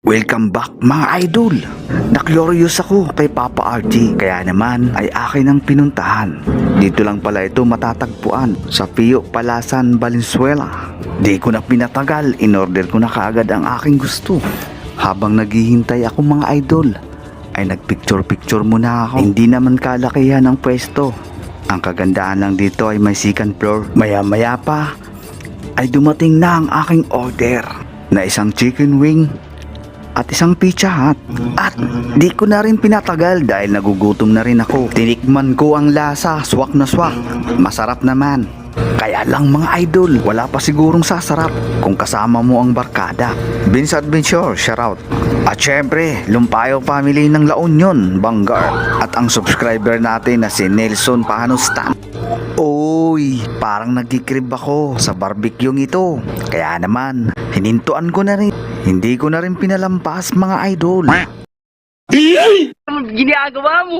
Welcome back mga idol. Na-curious ako kay Papa RG, kaya naman ay akin ang pinuntahan. Dito lang pala ito matatagpuan sa Pio Palasan, Valenzuela. Di ko na pinatagal, in-order ko na kaagad ang aking gusto. Habang naghihintay ako mga idol, ay nagpicture-picture muna ako. Hindi naman kalakihan ang pwesto. Ang kagandaan lang dito ay may second floor. Maya-maya pa ay dumating na ang aking order na isang chicken wing at isang Pizza Hut. At di ko na rin pinatagal dahil nagugutom na rin ako. Tinikman ko ang lasa, swak na swak. Masarap naman. Kaya lang mga idol, wala pa sigurong sasarap kung kasama mo ang barkada. Vince Adventure, shoutout. At syempre, Lumpayo family ng La Union, Bangar. At ang subscriber natin na si Nelson Pahanustan. Oy, parang nagkikrib ako sa barbecue ito. Kaya naman, hinintuan ko na rin. Hindi ko na rin pinalampas mga idol. Ginagawa mo?